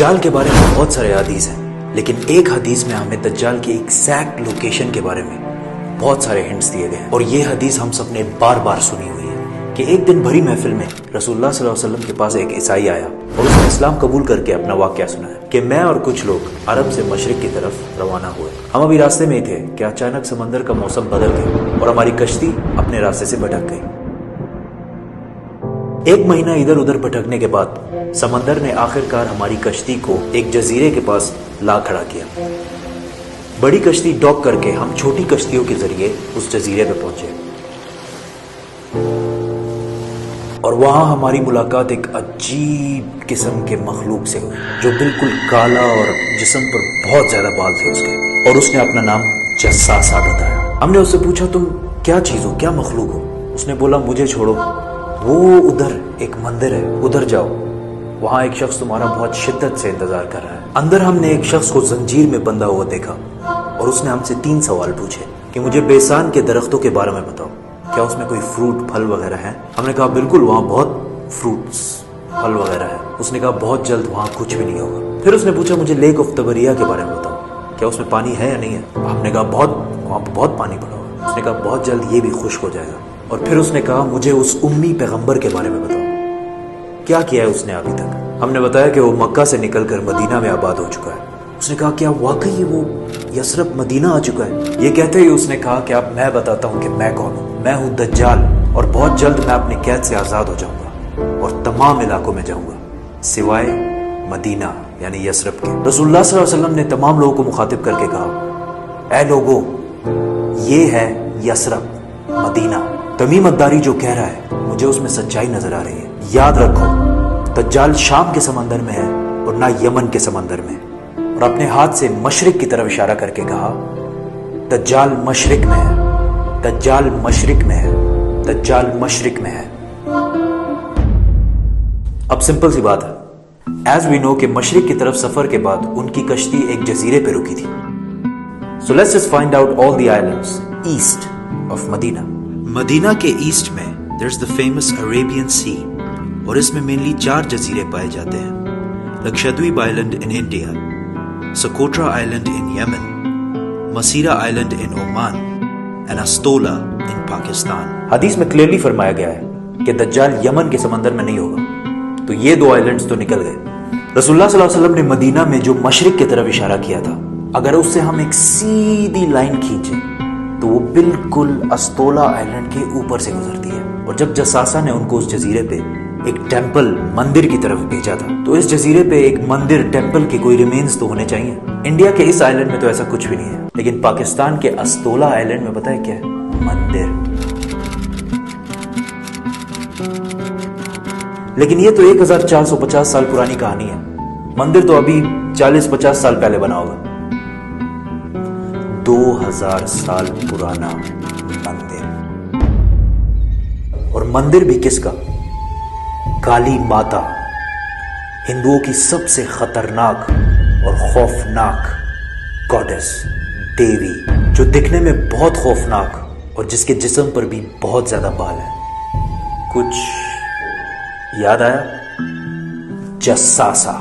دجال کے بارے میں بہت سارے حدیث ہیں، لیکن ایک حدیث میں ہمیں دجال کی ایگزیکٹ لوکیشن کے بارے میں بہت سارے ہنٹس دیے گئے ہیں، اور یہ حدیث ہم سب نے بار بار سنی ہوئی ہے کہ ایک دن بھری محفل میں رسول اللہ صلی اللہ علیہ وسلم کے پاس ایک عیسائی آیا اور اس نے اسلام قبول کر کے اپنا واقعہ سنایا کہ میں اور کچھ لوگ عرب سے مشرق کی طرف روانہ ہوئے، ہم ابھی راستے میں ہی تھے کہ اچانک سمندر کا موسم بدل گیا اور ہماری کشتی اپنے راستے سے بھٹک گئی۔ ایک مہینہ ادھر ادھر بھٹکنے کے بعد سمندر نے آخر کار ہماری کشتی کو ایک جزیرے کے پاس لا کھڑا کیا۔ بڑی کشتی ڈاک کر کے ہم چھوٹی کشتیوں کے ذریعے اس جزیرے پہ پہنچے اور وہاں ہماری ملاقات ایک عجیب قسم کے مخلوق سے ہوئی جو بالکل کالا اور جسم پر بہت زیادہ بال تھے اس کے، اور اس نے اپنا نام جساسا بتایا۔ ہم نے اس سے پوچھا تم کیا چیز ہو، کیا مخلوق ہو؟ اس نے بولا مجھے چھوڑو، وہ ادھر ایک مندر ہے، ادھر جاؤ، وہاں ایک شخص تمہارا بہت شدت سے انتظار کر رہا ہے۔ اندر ہم نے ایک شخص کو زنجیر میں بندھا ہوا دیکھا اور اس نے ہم سے 3 سوال پوچھے کہ مجھے بیسان کے درختوں کے بارے میں بتاؤ، کیا اس میں کوئی فروٹ پھل وغیرہ ہے؟ ہم نے کہا بالکل وہاں بہت فروٹس پھل وغیرہ ہے۔ اس نے کہا بہت جلد وہاں کچھ بھی نہیں ہوگا۔ پھر اس نے پوچھا مجھے لیک آف تبریہ کے بارے میں بتاؤ، کیا اس میں پانی ہے یا نہیں ہے؟ ہم نے کہا وہاں بہت پانی پڑا ہوا ہے۔ اس نے کہا بہت جلد یہ بھی خشک ہو جائے گا۔ اور پھر اس نے کہا مجھے اس امی پیغمبر کے بارے میں بتاؤ، کیا کیا ہے اس نے ابھی تک؟ ہم نے بتایا کہ وہ مکہ سے نکل کر مدینہ میں آباد ہو چکا ہے۔ اس نے کہا کیا واقعی وہ یثرب مدینہ آ چکا ہے؟ یہ کہتے ہی اس نے کہا کہ اب میں بتاتا ہوں کہ میں کون ہوں، میں ہوں دجال، اور بہت جلد میں اپنی قید سے آزاد ہو جاؤں گا اور تمام علاقوں میں جاؤں گا سوائے مدینہ یعنی یثرب کے۔ رسول اللہ صلی اللہ علیہ وسلم نے تمام لوگوں کو مخاطب کر کے کہا اے لوگوں، یہ ہے یثرب مدینہ۔ تمیم الداری جو کہہ رہا ہے مجھے اس میں سچائی نظر آ رہی ہے۔ یاد رکھو دجال شام کے سمندر میں ہے اور نہ یمن کے سمندر میں۔ اور اپنے ہاتھ سے مشرق کی طرف اشارہ کر کے کہا دجال مشرق میں ہے، دجال مشرق میں ہے، دجال مشرق میں ہے۔ اب سمپل سی بات ہے، ایز وی نو کہ مشرق کی طرف سفر کے بعد ان کی کشتی ایک جزیرے پہ رکی تھی۔ So let's just find out all the islands east of مدینہ۔ مدینہ کے ایسٹ میں there's the famous Arabian Sea، اور اس میں مینلی 4 جزیرے پائے جاتے ہیں: Lakshadweep island in India, Socotra island in Yemen, Masirah island in Oman, and Astola in Pakistan. حدیث میں کلیئرلی فرمایا گیا ہے کہ دجال یمن کے سمندر میں نہیں ہوگا، تو یہ 2 آئلینڈز تو نکل گئے۔ رسول اللہ صلی اللہ علیہ وسلم نے مدینہ میں جو مشرق کی طرف اشارہ کیا تھا، اگر اس سے ہم ایک سیدھی لائن کھینچیں تو وہ بالکل استولا آئلینڈ کے اوپر سے گزرتی ہے۔ اور جب جساسا نے ان کو اس جزیرے پہ ایک ٹیمپل مندر کی طرف بھیجا تھا، تو اس جزیرے پہ ایک مندر ٹیمپل کے کوئی ریمینز تو ہونے چاہیے۔ انڈیا کے اس آئلینڈ میں تو ایسا کچھ بھی نہیں ہے، لیکن پاکستان کے استولا آئلینڈ میں پتہ ہے کیا ہے؟ مندر۔ لیکن یہ تو 1450 سال پرانی کہانی ہے، مندر تو ابھی 40-50 سال پہلے بنا ہوگا۔ 2000 سال پرانا مندر، اور مندر بھی کس کا؟ کالی ماتا، ہندوؤں کی سب سے خطرناک اور خوفناک گاڈس، دیوی، جو دکھنے میں بہت خوفناک اور جس کے جسم پر بھی بہت زیادہ بال ہیں۔ کچھ یاد آیا؟ جساسا۔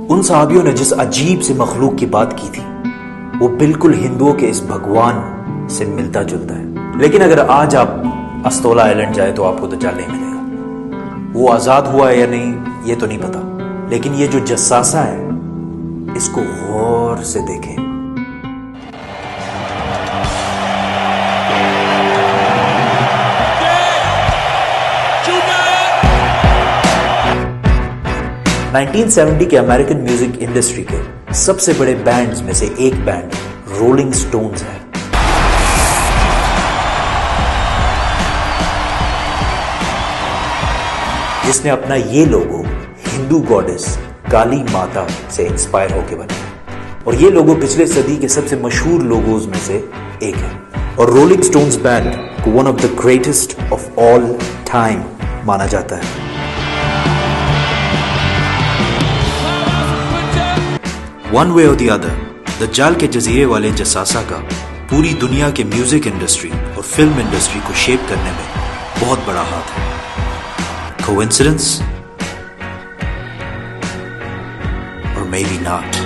ان صحابیوں نے جس عجیب سے مخلوق کی بات کی تھی وہ بالکل ہندوؤں کے اس بھگوان سے ملتا جلتا ہے۔ لیکن اگر آج آپ استولا آئلینڈ جائے تو آپ کو دجال نہیں ملے گا۔ وہ آزاد ہوا ہے یا نہیں یہ تو نہیں پتا، لیکن یہ جو جساسا ہے اس کو غور سے دیکھیں۔ نائنٹین 1970 کے امریکن میوزک انڈسٹری کے سب سے بڑے بینڈز میں سے ایک بینڈ رولنگ سٹونز ہے۔ جس نے اپنا یہ لوگو ہندو گاڈس کالی ماتا سے انسپائر ہو کے بنایا، اور یہ لوگو پچھلے صدی کے سب سے مشہور لوگوز میں سے ایک ہے، اور رولنگ سٹونز بینڈ کو one of the greatest of all time مانا جاتا ہے۔ ون وے اور دی ادر، دجال کے جزیرے والے جساسا کا پوری دنیا کے میوزک انڈسٹری اور فلم انڈسٹری کو شیپ کرنے میں بہت بڑا ہاتھ ہے۔ کوئنسیڈنس؟ اور maybe not.